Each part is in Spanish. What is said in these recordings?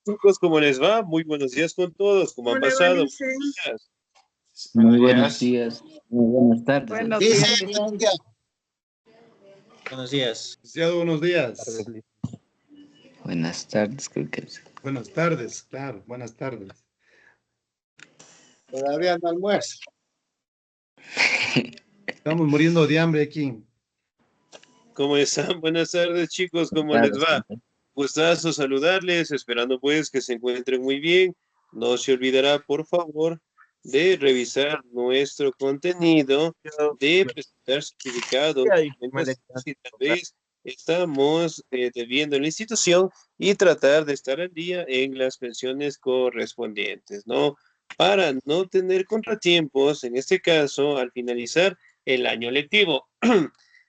Chicos, ¿cómo les va? Muy buenos días con todos. ¿Cómo han ¿Cómo le va, pasado? Licen? Días. Muy buenos días, muy buenas tardes. Buenos Dice, días, Licen. buenos días. Licenciado, buenos días. Buenas tardes, creo que es. Buenas tardes, claro, buenas tardes. Todavía no almuerzo. Estamos muriendo de hambre aquí. ¿Cómo están? Buenas tardes, chicos. ¿Cómo les va? Gustazo saludarles, esperando pues que se encuentren muy bien. No se olvidará, por favor, de revisar nuestro contenido, de presentar certificados, si tal vez estamos debiendo en la institución y tratar de estar al día en las pensiones correspondientes, ¿no? Para no tener contratiempos, en este caso, al finalizar el año lectivo.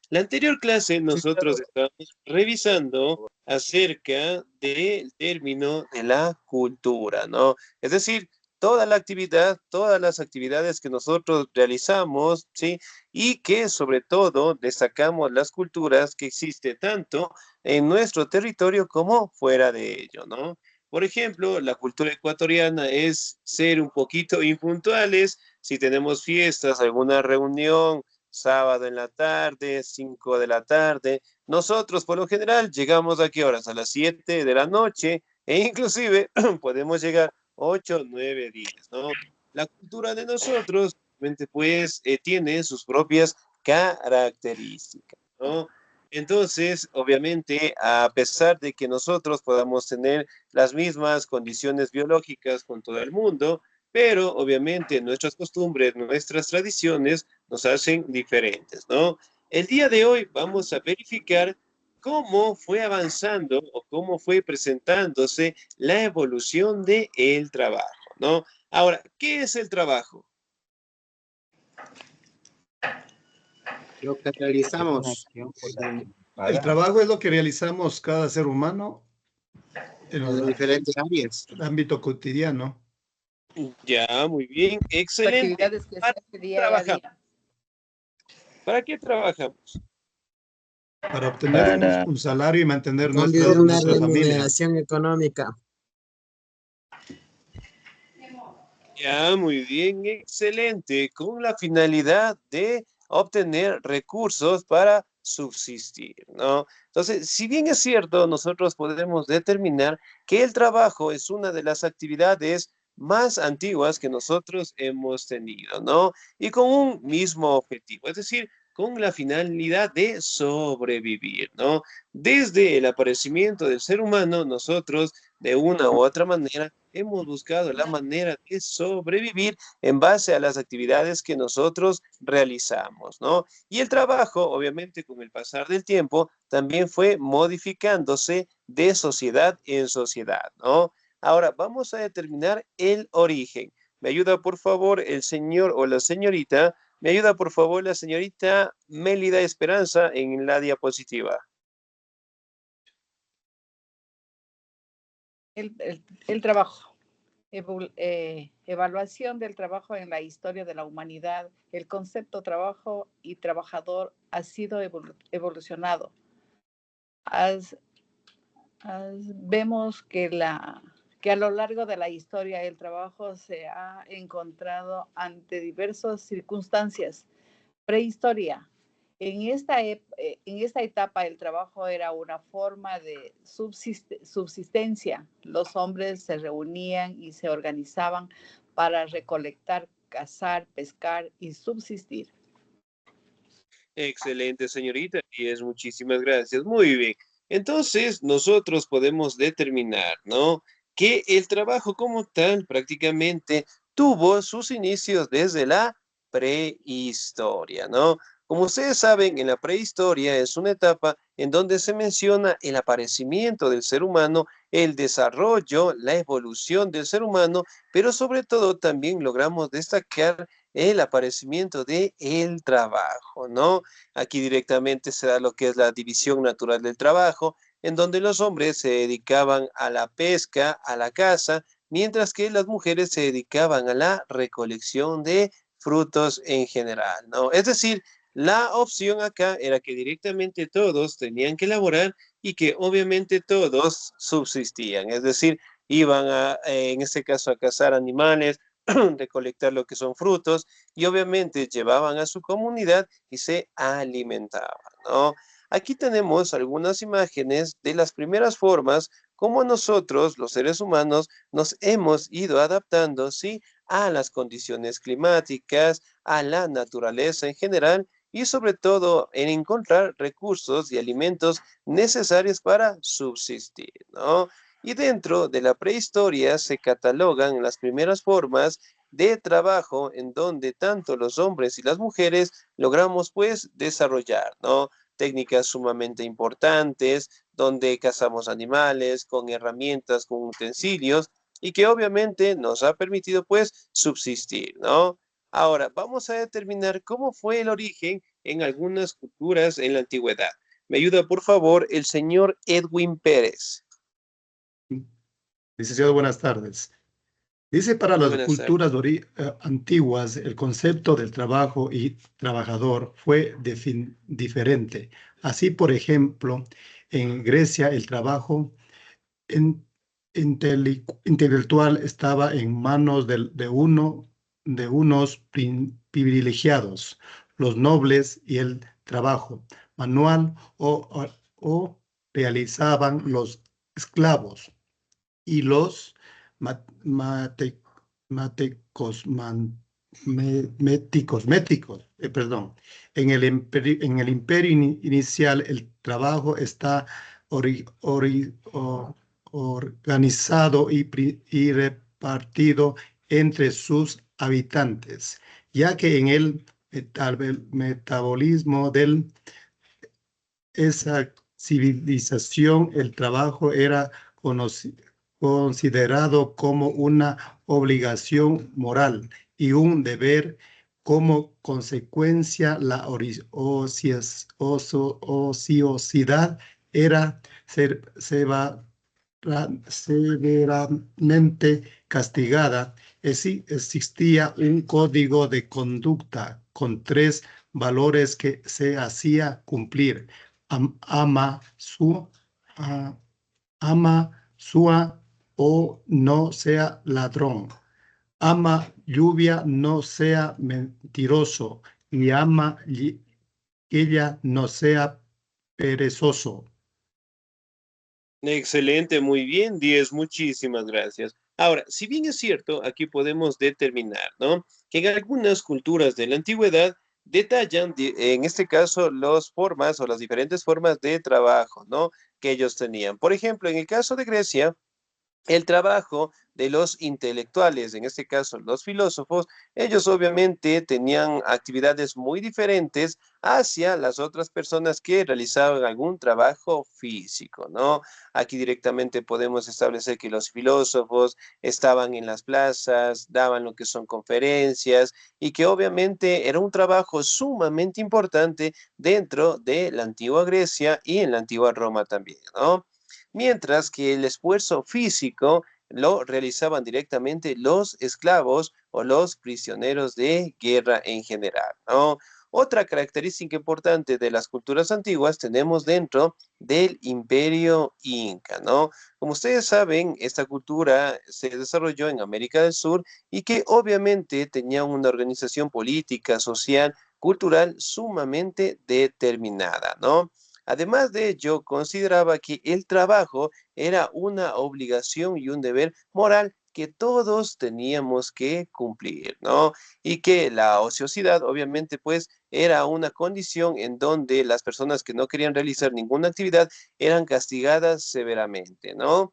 La anterior clase nosotros estábamos revisando acerca del término de la cultura, ¿no? Es decir, toda la actividad, todas las actividades que nosotros realizamos, ¿sí? Y que sobre todo destacamos las culturas que existen tanto en nuestro territorio como fuera de ello, ¿no? Por ejemplo, la cultura ecuatoriana es ser un poquito impuntuales si tenemos fiestas, alguna reunión, sábado en la tarde, 5 de la tarde. Nosotros, por lo general, llegamos ¿a qué horas? A las 7 de la noche e inclusive podemos llegar 8, 9 días, ¿no? La cultura de nosotros, obviamente, pues, tiene sus propias características, ¿no? Entonces, obviamente, a pesar de que nosotros podamos tener las mismas condiciones biológicas con todo el mundo, pero obviamente nuestras costumbres, nuestras tradiciones nos hacen diferentes, ¿no? El día de hoy vamos a verificar cómo fue avanzando o cómo fue presentándose la evolución del trabajo, ¿no? Ahora, ¿qué es el trabajo? Lo que realizamos El trabajo es lo que realizamos cada ser humano en en diferentes áreas. el ámbito cotidiano Ya, muy bien, excelente. Actividades que se ¿Para hacen qué día a trabajamos? día. ¿Para qué trabajamos? para obtener un salario y mantener Cambio de una nuestra familia. remuneración económica. Ya, muy bien, excelente, con la finalidad de obtener recursos para subsistir, ¿no? Entonces, si bien es cierto, nosotros podemos determinar que el trabajo es una de las actividades más antiguas que nosotros hemos tenido, ¿no? Y con un mismo objetivo, es decir, con la finalidad de sobrevivir, ¿no? Desde el aparecimiento del ser humano, nosotros, de una u otra manera, hemos buscado la manera de sobrevivir en base a las actividades que nosotros realizamos, ¿no? Y el trabajo, obviamente, con el pasar del tiempo, también fue modificándose de sociedad en sociedad, ¿no? Ahora, vamos a determinar el origen. ¿Me ayuda, por favor, el señor o la señorita? ¿Me ayuda, por favor, la señorita Mélida Esperanza en la diapositiva? El trabajo. Evaluación del trabajo en la historia de la humanidad. El concepto trabajo y trabajador ha sido evolucionado. Vemos que a lo largo de la historia el trabajo se ha encontrado ante diversas circunstancias. Prehistoria. En esta etapa el trabajo era una forma de subsistencia. Los hombres se reunían y se organizaban para recolectar, cazar, pescar y subsistir. Excelente, señorita, y es muchísimas gracias. Muy bien. Entonces, nosotros podemos determinar, ¿no? Que el trabajo como tal prácticamente tuvo sus inicios desde la prehistoria, ¿no? Como ustedes saben, en la prehistoria es una etapa en donde se menciona el aparecimiento del ser humano, el desarrollo, la evolución del ser humano, pero sobre todo también logramos destacar el aparecimiento de el trabajo, ¿no? Aquí directamente se da lo que es la división natural del trabajo, en donde los hombres se dedicaban a la pesca, a la caza, mientras que las mujeres se dedicaban a la recolección de frutos en general, ¿no? Es decir, la opción acá era que directamente todos tenían que laborar y que obviamente todos subsistían, es decir, iban en este caso a cazar animales, recolectar lo que son frutos y obviamente llevaban a su comunidad y se alimentaban, ¿no? Aquí tenemos algunas imágenes de las primeras formas como nosotros, los seres humanos, nos hemos ido adaptando, ¿sí?, a las condiciones climáticas, a la naturaleza en general y sobre todo en encontrar recursos y alimentos necesarios para subsistir, ¿no? Y dentro de la prehistoria se catalogan las primeras formas de trabajo en donde tanto los hombres y las mujeres logramos pues desarrollar, ¿no? Técnicas sumamente importantes, donde cazamos animales con herramientas, con utensilios, y que obviamente nos ha permitido pues subsistir, ¿no? Ahora, vamos a determinar cómo fue el origen en algunas culturas en la antigüedad. Me ayuda, por favor, el señor Edwin Pérez. Licenciado, buenas tardes. Dice, para Muy las buenas tardes. culturas antiguas, el concepto del trabajo y trabajador fue diferente. Así, por ejemplo, en Grecia el trabajo in- intelectual estaba en manos de unos privilegiados, los nobles, y el trabajo manual o realizaban los esclavos y los mate- matecos, méticos, perdón. En el imperio inicial, el trabajo está organizado y repartido entre sus habitantes, ya que en el metabolismo de esa civilización el trabajo era considerado como una obligación moral y un deber. Como consecuencia, la ociosidad era severamente castigada. Existía un código de conducta con tres valores que se hacía cumplir: ama a- ama sua o no sea ladrón; ama lluvia, no sea mentiroso; y ama ella, no sea perezoso. Excelente, muy bien, 10, muchísimas gracias. Ahora, si bien es cierto, aquí podemos determinar, ¿no?, que en algunas culturas de la antigüedad detallan, en este caso, las formas o las diferentes formas de trabajo, ¿no?, que ellos tenían. Por ejemplo, en el caso de Grecia, el trabajo de los intelectuales, en este caso los filósofos, ellos obviamente tenían actividades muy diferentes hacia las otras personas que realizaban algún trabajo físico, ¿no? Aquí directamente podemos establecer que los filósofos estaban en las plazas, daban lo que son conferencias y que obviamente era un trabajo sumamente importante dentro de la antigua Grecia y en la antigua Roma también, ¿no? Mientras que el esfuerzo físico lo realizaban directamente los esclavos o los prisioneros de guerra en general, ¿no? Otra característica importante de las culturas antiguas tenemos dentro del Imperio Inca, ¿no? Como ustedes saben, esta cultura se desarrolló en América del Sur y que obviamente tenía una organización política, social, cultural sumamente determinada, ¿no? Además de ello, consideraba que el trabajo era una obligación y un deber moral que todos teníamos que cumplir, ¿no? Y que la ociosidad, obviamente, pues era una condición en donde las personas que no querían realizar ninguna actividad eran castigadas severamente, ¿no?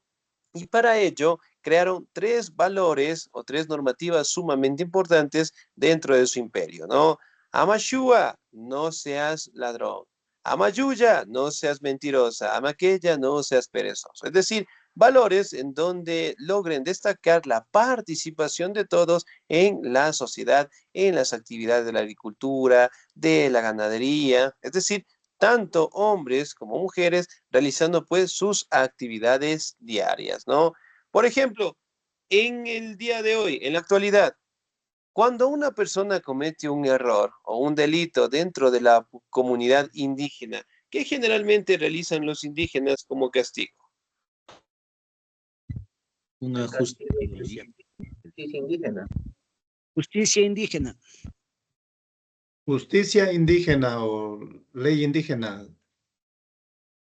Y para ello crearon tres valores o tres normativas sumamente importantes dentro de su imperio, ¿no? Amashua, no seas ladrón. Amayuya, no seas mentirosa. Amaquella, no seas perezoso. Es decir, valores en donde logren destacar la participación de todos en la sociedad, en las actividades de la agricultura, de la ganadería, es decir, tanto hombres como mujeres realizando pues sus actividades diarias, ¿no? Por ejemplo, en el día de hoy, en la actualidad, cuando una persona comete un error o un delito dentro de la comunidad indígena, ¿qué generalmente realizan los indígenas como castigo? una Justicia indígena. justicia indígena. Justicia indígena o ley indígena.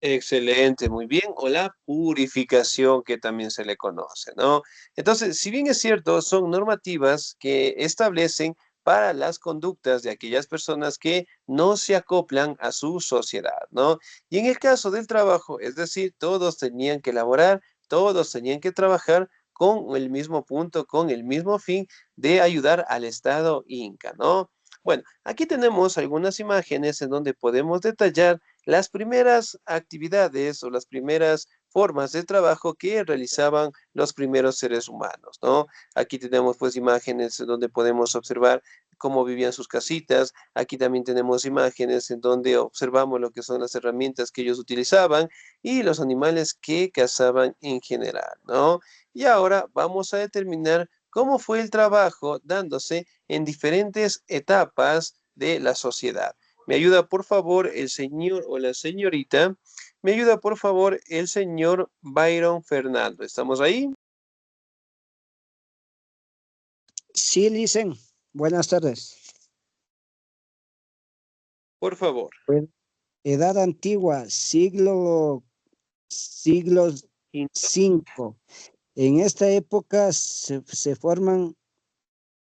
Excelente, muy bien. O la purificación, que también se le conoce, ¿no? Entonces, si bien es cierto, son normativas que establecen para las conductas de aquellas personas que no se acoplan a su sociedad, ¿no? Y en el caso del trabajo, es decir, todos tenían que laborar, todos tenían que trabajar con el mismo punto, con el mismo fin de ayudar al Estado Inca, ¿no? Bueno, aquí tenemos algunas imágenes en donde podemos detallar las primeras actividades o las primeras formas de trabajo que realizaban los primeros seres humanos, ¿no? Aquí tenemos pues imágenes donde podemos observar cómo vivían sus casitas. Aquí también tenemos imágenes en donde observamos lo que son las herramientas que ellos utilizaban y los animales que cazaban en general, ¿no? Y ahora vamos a determinar cómo fue el trabajo dándose en diferentes etapas de la sociedad. ¿Me ayuda, por favor, el señor o la señorita? ¿Me ayuda, por favor, el señor Byron Fernando? ¿Estamos ahí? Sí, dicen. Buenas tardes. Por favor. Edad antigua, siglos Quinto. 5. En esta época se forman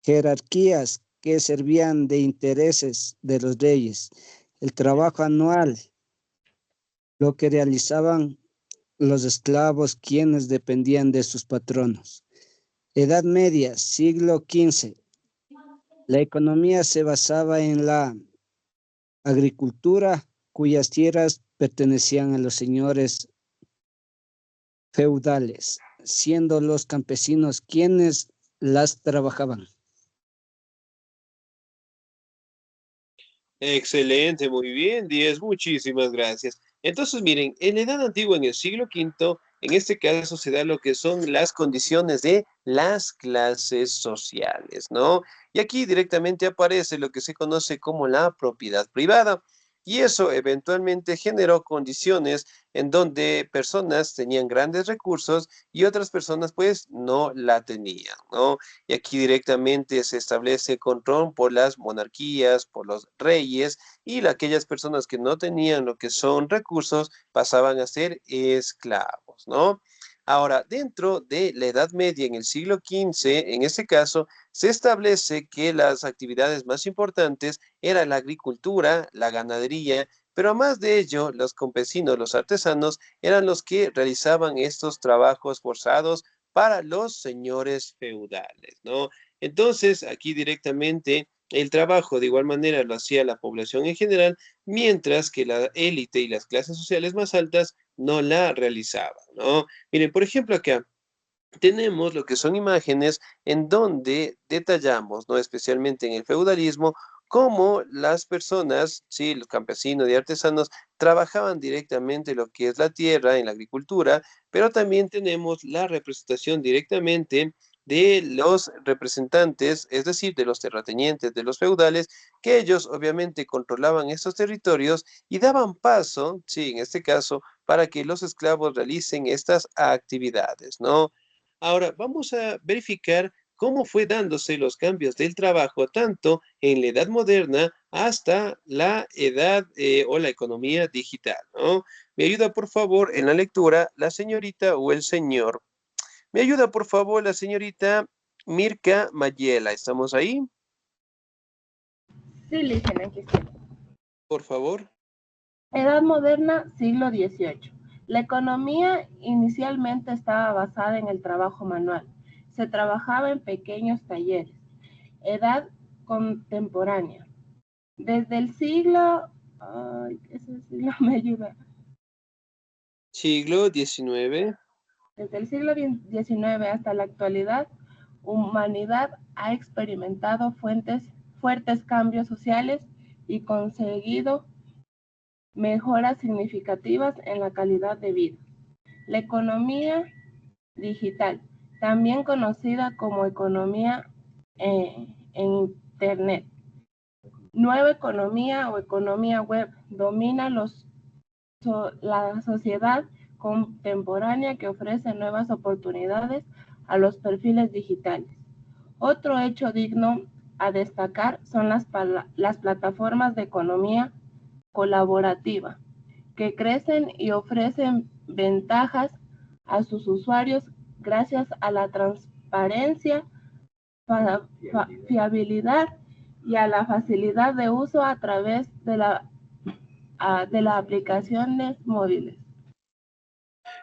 jerarquías que servían de intereses de los reyes. El trabajo anual, lo que realizaban los esclavos quienes dependían de sus patronos. Edad media, siglo XV. La economía se basaba en la agricultura, cuyas tierras pertenecían a los señores feudales, siendo los campesinos quienes las trabajaban. Excelente, muy bien, 10, muchísimas gracias. Entonces, miren, en la Edad Antigua, en el siglo V, en este caso se da lo que son las condiciones de las clases sociales, ¿no? Y aquí directamente aparece lo que se conoce como la propiedad privada. Y eso eventualmente generó condiciones en donde personas tenían grandes recursos y otras personas pues no la tenían, ¿no? Y aquí directamente se establece control por las monarquías, por los reyes, y aquellas personas que no tenían lo que son recursos pasaban a ser esclavos, ¿no? Ahora, dentro de la Edad Media, en el siglo XV, en este caso, se establece que las actividades más importantes eran la agricultura, la ganadería, pero más de ello, los campesinos, los artesanos, eran los que realizaban estos trabajos forzados para los señores feudales, ¿no? Entonces, aquí directamente el trabajo de igual manera lo hacía la población en general, mientras que la élite y las clases sociales más altas no la realizaban, ¿no? Miren, por ejemplo, acá tenemos lo que son imágenes en donde detallamos, ¿no? Especialmente en el feudalismo, cómo las personas, sí, los campesinos y artesanos trabajaban directamente lo que es la tierra en la agricultura, pero también tenemos la representación directamente de los representantes, es decir, de los terratenientes, de los feudales, que ellos obviamente controlaban estos territorios y daban paso, sí, en este caso, para que los esclavos realicen estas actividades, ¿no? Ahora, vamos a verificar cómo fue dándose los cambios del trabajo, tanto en la edad moderna hasta la edad o la economía digital, ¿no? Me ayuda, por favor, en la lectura la señorita o el señor. Me ayuda, por favor, la señorita Mirka Mayela. ¿Estamos ahí? Sí, Licen, aquí estoy. Por favor. Edad moderna, siglo XVIII. La economía inicialmente estaba basada en el trabajo manual. Se trabajaba en pequeños talleres. Edad contemporánea. Desde el siglo... Ay, ese siglo me ayuda. Siglo XIX. Desde el siglo XIX hasta la actualidad, humanidad ha experimentado fuertes cambios sociales y conseguido mejoras significativas en la calidad de vida. La economía digital, también conocida como economía en Internet, nueva economía o economía web, domina la sociedad contemporánea que ofrece nuevas oportunidades a los perfiles digitales. Otro hecho digno a destacar son las plataformas de economía colaborativa, que crecen y ofrecen ventajas a sus usuarios gracias a la transparencia, fiabilidad y a la facilidad de uso a través de las aplicaciones móviles.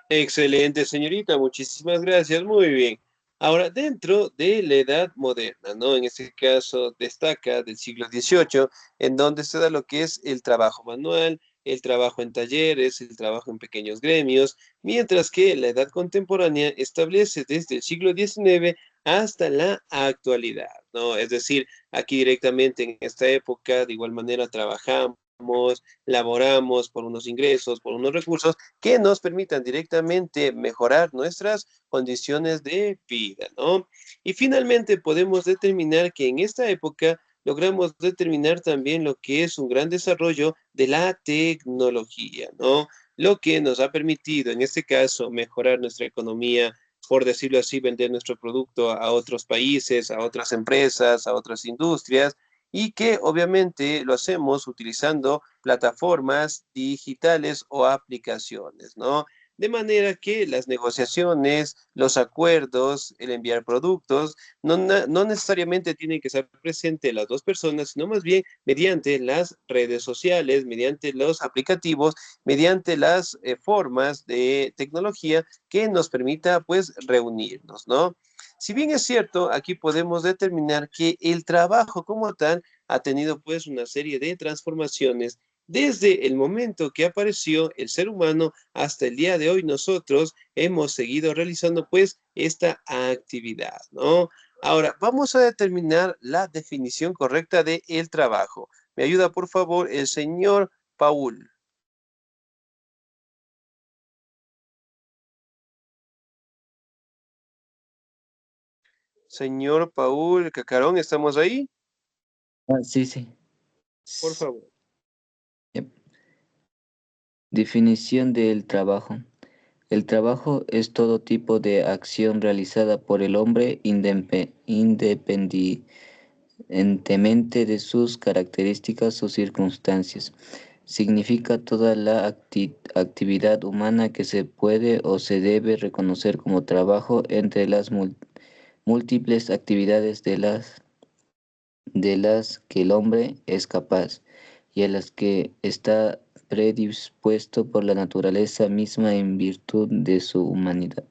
Excelente, señorita, muchísimas gracias, muy bien. Ahora, dentro de la edad moderna, ¿no? En este caso destaca del siglo XVIII, en donde se da lo que es el trabajo manual, el trabajo en talleres, el trabajo en pequeños gremios, mientras que la edad contemporánea establece desde el siglo XIX hasta la actualidad, ¿no? Es decir, aquí directamente en esta época, de igual manera trabajamos, laboramos por unos ingresos, por unos recursos que nos permitan directamente mejorar nuestras condiciones de vida, ¿no? Y finalmente podemos determinar que en esta época logramos determinar también lo que es un gran desarrollo de la tecnología, ¿no? Lo que nos ha permitido, en este caso, mejorar nuestra economía, por decirlo así, vender nuestro producto a otros países, a otras empresas, a otras industrias, y que obviamente lo hacemos utilizando plataformas digitales o aplicaciones, ¿no? De manera que las negociaciones, los acuerdos, el enviar productos, no necesariamente tienen que estar presentes las dos personas, sino más bien mediante las redes sociales, mediante los aplicativos, mediante las formas de tecnología que nos permita, pues, reunirnos, ¿no? Si bien es cierto, aquí podemos determinar que el trabajo como tal ha tenido pues una serie de transformaciones desde el momento que apareció el ser humano hasta el día de hoy. Nosotros hemos seguido realizando pues esta actividad, ¿no? Ahora, vamos a determinar la definición correcta de el trabajo. ¿Me ayuda, por favor, el señor Paul? Señor Paul Cacarón, ¿estamos ahí? Sí, sí. Por favor. Yep. Definición del trabajo. El trabajo es todo tipo de acción realizada por el hombre independientemente de sus características o circunstancias. Significa toda la actividad humana que se puede o se debe reconocer como trabajo entre las múltiples actividades de las que el hombre es capaz y a las que está predispuesto por la naturaleza misma en virtud de su humanidad.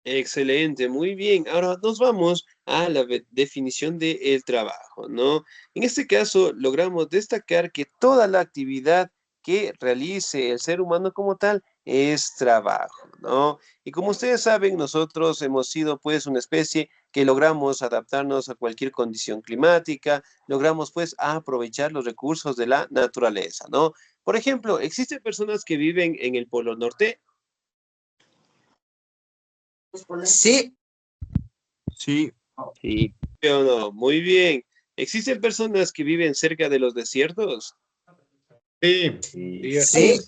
Excelente, muy bien. Ahora nos vamos a la definición del trabajo, ¿no? En este caso, logramos destacar que toda la actividad que realice el ser humano como tal es trabajo, ¿no? Y como ustedes saben, nosotros hemos sido pues una especie que logramos adaptarnos a cualquier condición climática, logramos pues aprovechar los recursos de la naturaleza, ¿no? Por ejemplo, existen personas que viven en el Polo Norte. Sí. Sí. Sí, o no, muy bien. ¿Existen personas que viven cerca de los desiertos? Sí, Sí. sí.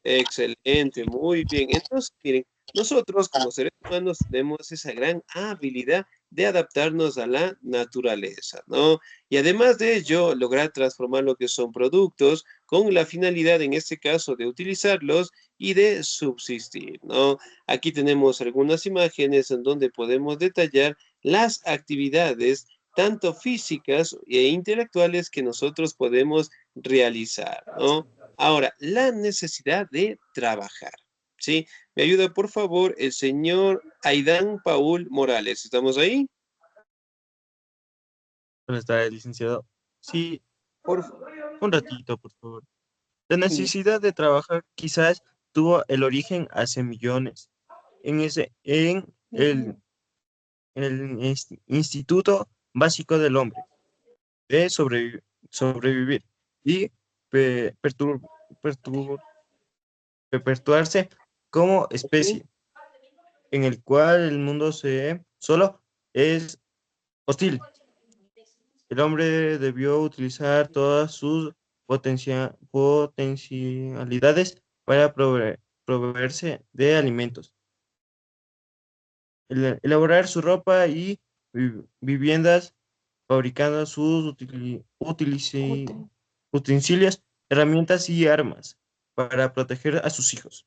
Excelente, muy bien. Entonces, miren, nosotros como seres humanos tenemos esa gran habilidad de adaptarnos a la naturaleza, ¿no? Y además de ello, lograr transformar lo que son productos con la finalidad, en este caso, de utilizarlos y de subsistir, ¿no? Aquí tenemos algunas imágenes en donde podemos detallar las actividades tanto físicas e intelectuales que nosotros podemos realizar, ¿no? Ahora, la necesidad de trabajar, ¿sí? Me ayuda, por favor, el señor Aidán Paul Morales. ¿Estamos ahí? Buenas tardes, licenciado. Sí, Por un ratito, por favor. La necesidad de trabajar quizás tuvo el origen hace millones. En el Instituto Básico del Hombre de sobrevivir y pe- pertur- pertur- perpetuarse como especie, en el cual el mundo solo es hostil. El hombre debió utilizar todas sus potencialidades para proveerse de alimentos, elaborar su ropa y viviendas, fabricando sus utensilios, herramientas y armas para proteger a sus hijos.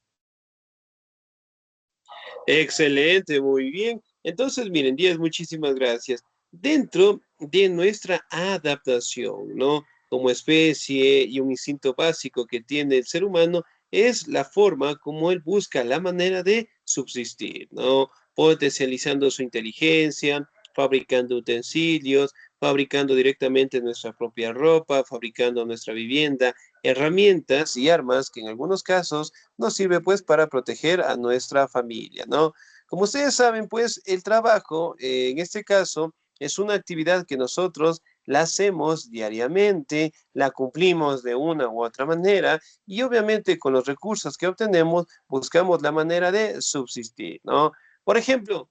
Excelente, muy bien. Entonces, miren, 10, muchísimas gracias. Dentro de nuestra adaptación, ¿no? Como especie y un instinto básico que tiene el ser humano es la forma como él busca la manera de subsistir, ¿no? Potencializando su inteligencia, fabricando utensilios, fabricando directamente nuestra propia ropa, fabricando nuestra vivienda, herramientas y armas que en algunos casos nos sirve pues para proteger a nuestra familia, ¿no? Como ustedes saben, pues el trabajo, en este caso, es una actividad que nosotros la hacemos diariamente, la cumplimos de una u otra manera y obviamente con los recursos que obtenemos buscamos la manera de subsistir, ¿no? Por ejemplo,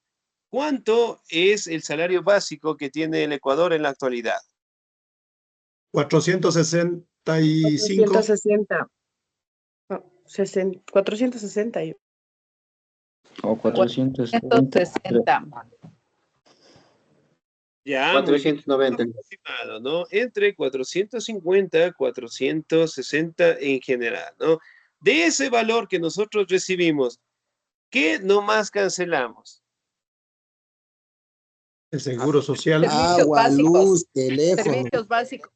¿cuánto es el salario básico que tiene el Ecuador en la actualidad? 465. 460. No, 460. O 470. 160. Ya, 490. aproximado, ¿no? Entre 450 y 460 en general, ¿no? De ese valor que nosotros recibimos, ¿qué nomás cancelamos? El seguro social. Servicios Agua, básicos. luz, teléfono. Servicios básicos.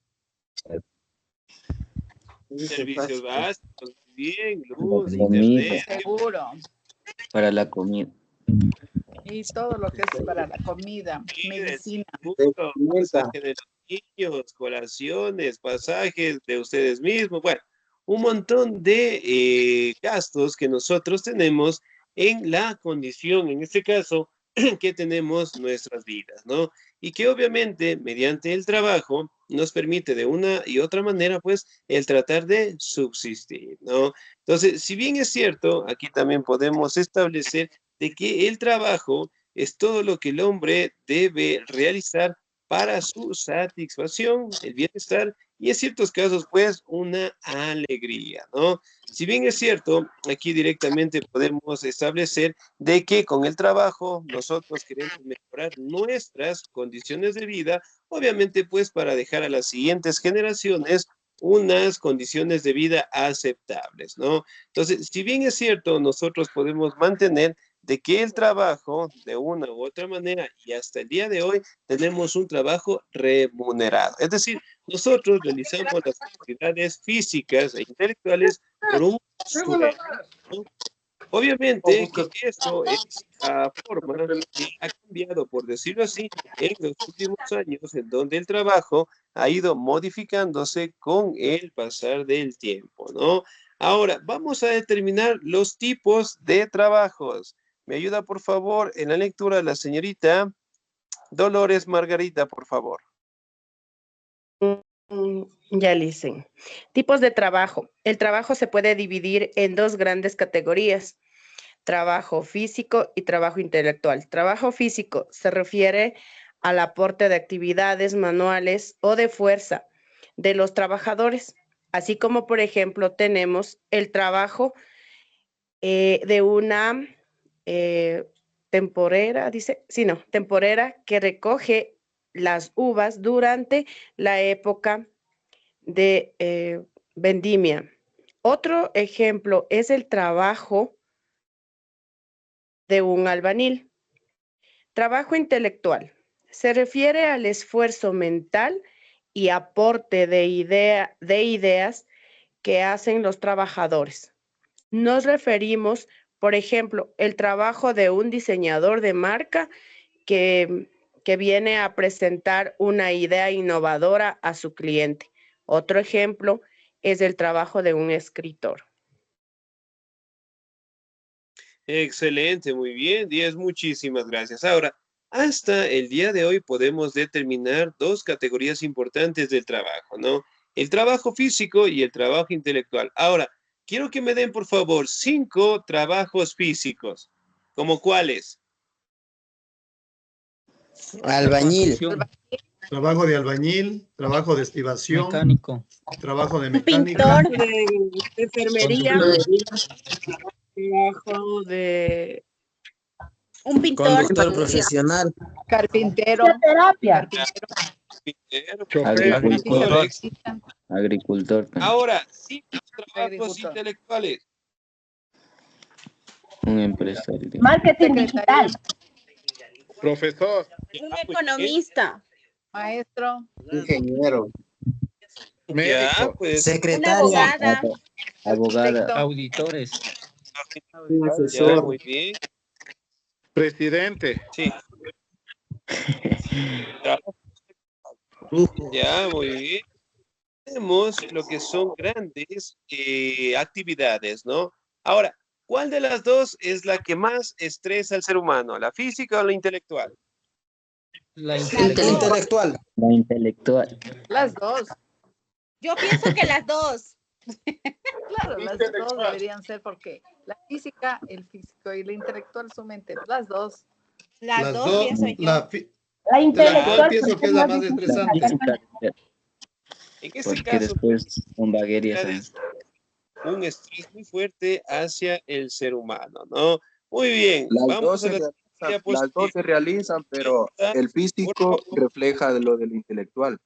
Servicios básicos, bien, luz, La comida. internet. Seguro. Para la comida. Y todo lo que es para la comida, medicina. Pasaje de los niños, colaciones, pasajes de ustedes mismos, bueno, un montón de gastos que nosotros tenemos en la condición, en este caso, que tenemos nuestras vidas, ¿no? Y que obviamente mediante el trabajo nos permite de una y otra manera, pues, el tratar de subsistir, ¿no? Entonces, si bien es cierto, aquí también podemos establecer de que el trabajo es todo lo que el hombre debe realizar para su satisfacción, el bienestar y en ciertos casos, pues, una alegría, ¿no? Si bien es cierto, aquí directamente podemos establecer de que con el trabajo nosotros queremos mejorar nuestras condiciones de vida, obviamente, pues, para dejar a las siguientes generaciones unas condiciones de vida aceptables, ¿no? Entonces, si bien es cierto, nosotros podemos mantener de que el trabajo, de una u otra manera, y hasta el día de hoy, tenemos un trabajo remunerado. Es decir, nosotros realizamos las actividades físicas e intelectuales por un sueldo, ¿no? Obviamente que esto es la forma que ha cambiado, por decirlo así, en los últimos años, en donde el trabajo ha ido modificándose con el pasar del tiempo, ¿no? Ahora, vamos a determinar los tipos de trabajos. Me ayuda, por favor, en la lectura la señorita Dolores Margarita, por favor. Ya dicen. Tipos de trabajo. El trabajo se puede dividir en dos grandes categorías: trabajo físico y trabajo intelectual. Trabajo físico se refiere al aporte de actividades manuales o de fuerza de los trabajadores, así como, por ejemplo, tenemos el trabajo de una temporera, temporera que recoge las uvas durante la época de vendimia. Otro ejemplo es el trabajo de un albañil. Trabajo intelectual se refiere al esfuerzo mental y aporte de ideas que hacen los trabajadores. Nos referimos, por ejemplo, el trabajo de un diseñador de marca que viene a presentar una idea innovadora a su cliente. Otro ejemplo es el trabajo de un escritor. Excelente, muy bien, 10, muchísimas gracias. Ahora, hasta el día de hoy podemos determinar dos categorías importantes del trabajo, ¿no? El trabajo físico y el trabajo intelectual. Ahora, quiero que me den, por favor, 5 trabajos físicos. ¿Cómo cuáles? Albañil. Trabajo de albañil, trabajo de estibación, Mecánico. trabajo de mecánica, Pintor de enfermería, trabajo de Un pintor. Conductor profesional. Carpintero. Terapia. Agricultor. Agricultor. Ahora, sí, trabajos intelectuales. Un empresario. Marketing digital. Profesor. Un economista. Maestro. Ingeniero. Ya, pues. Secretaria. Una abogada. Abogada. Auditores. Ya, muy bien. Presidente. Sí. Ya, muy bien. Tenemos lo que son grandes actividades, ¿no? Ahora, ¿cuál de las dos es la que más estresa al ser humano? ¿La física o la intelectual? La intelectual. La intelectual. Las dos. Yo pienso que las dos. Claro, las dos deberían ser porque la física, el físico y la intelectual su mente. Las dos. Las dos pienso yo. La intelectual pienso que es la más estresante. En este Porque caso, después son vaguerías. un estrés muy fuerte hacia el ser humano, ¿no? Muy bien, vamos a la las dos se realizan, pero el físico refleja lo del intelectual.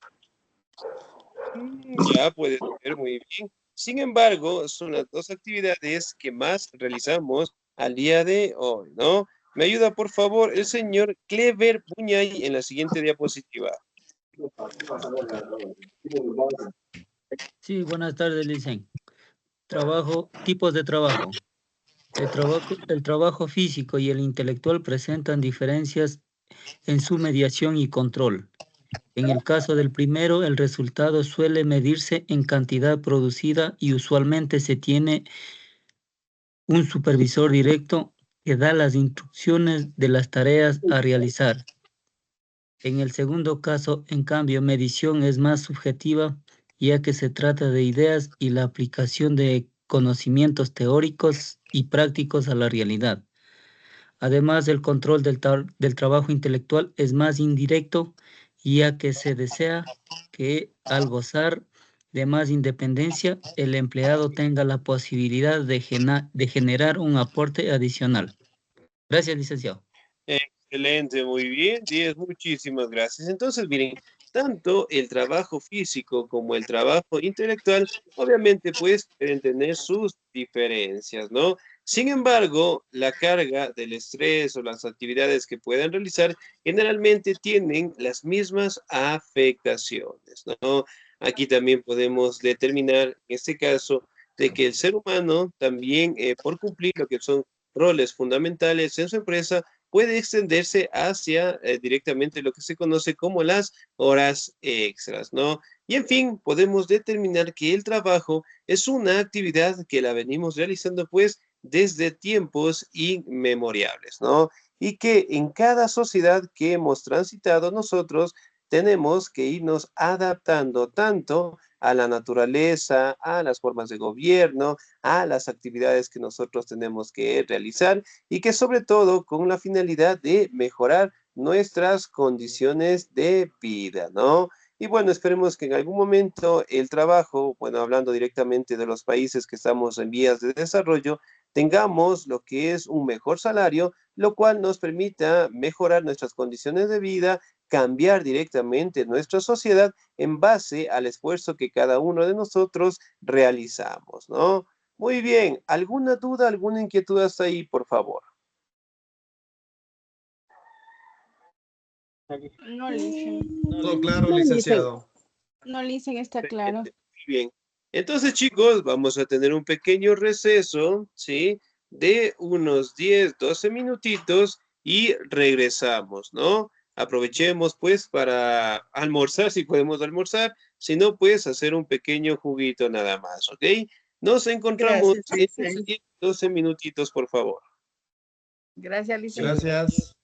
Ya puede ser, muy bien. Sin embargo, son las dos actividades que más realizamos al día de hoy, ¿no? Me ayuda, por favor, el señor Clever Buñay en la siguiente diapositiva. Sí, buenas tardes, Licen. Tipos de trabajo. El trabajo físico y el intelectual presentan diferencias en su mediación y control. En el caso del primero, el resultado suele medirse en cantidad producida y usualmente se tiene un supervisor directo que da las instrucciones de las tareas a realizar. En el segundo caso, en cambio, medición es más subjetiva, ya que se trata de ideas y la aplicación de conocimientos teóricos y prácticos a la realidad. Además, el control del trabajo intelectual es más indirecto, ya que se desea que al gozar de más independencia, el empleado tenga la posibilidad de generar un aporte adicional. Gracias, licenciado. Excelente, muy bien, 10, muchísimas gracias. Entonces, miren, tanto el trabajo físico como el trabajo intelectual, obviamente, pues, pueden tener sus diferencias, ¿no? Sin embargo, la carga del estrés o las actividades que puedan realizar generalmente tienen las mismas afectaciones, ¿no? Aquí también podemos determinar, en este caso, de que el ser humano también, por cumplir lo que son roles fundamentales en su empresa, puede extenderse hacia directamente lo que se conoce como las horas extras, ¿no? Y en fin, podemos determinar que el trabajo es una actividad que la venimos realizando pues desde tiempos inmemoriales, ¿no? Y que en cada sociedad que hemos transitado nosotros tenemos que irnos adaptando tanto a la naturaleza, a las formas de gobierno, a las actividades que nosotros tenemos que realizar y que sobre todo con la finalidad de mejorar nuestras condiciones de vida, ¿no? Y bueno, esperemos que en algún momento el trabajo, bueno, hablando directamente de los países que estamos en vías de desarrollo, tengamos lo que es un mejor salario, lo cual nos permita mejorar nuestras condiciones de vida, cambiar directamente nuestra sociedad en base al esfuerzo que cada uno de nosotros realizamos, ¿no? Muy bien, ¿alguna duda, alguna inquietud hasta ahí, por favor? No, Licen. Todo claro, licenciado. No, Licen, está claro. Muy bien. Entonces, chicos, vamos a tener un pequeño receso, ¿sí? De unos 10, 12 minutitos y regresamos, ¿no? Aprovechemos, pues, para almorzar, si podemos almorzar, si no, pues, hacer un pequeño juguito nada más, ¿ok? Nos encontramos Gracias, en 10, 12 minutitos, por favor. Gracias, licenciado. Gracias.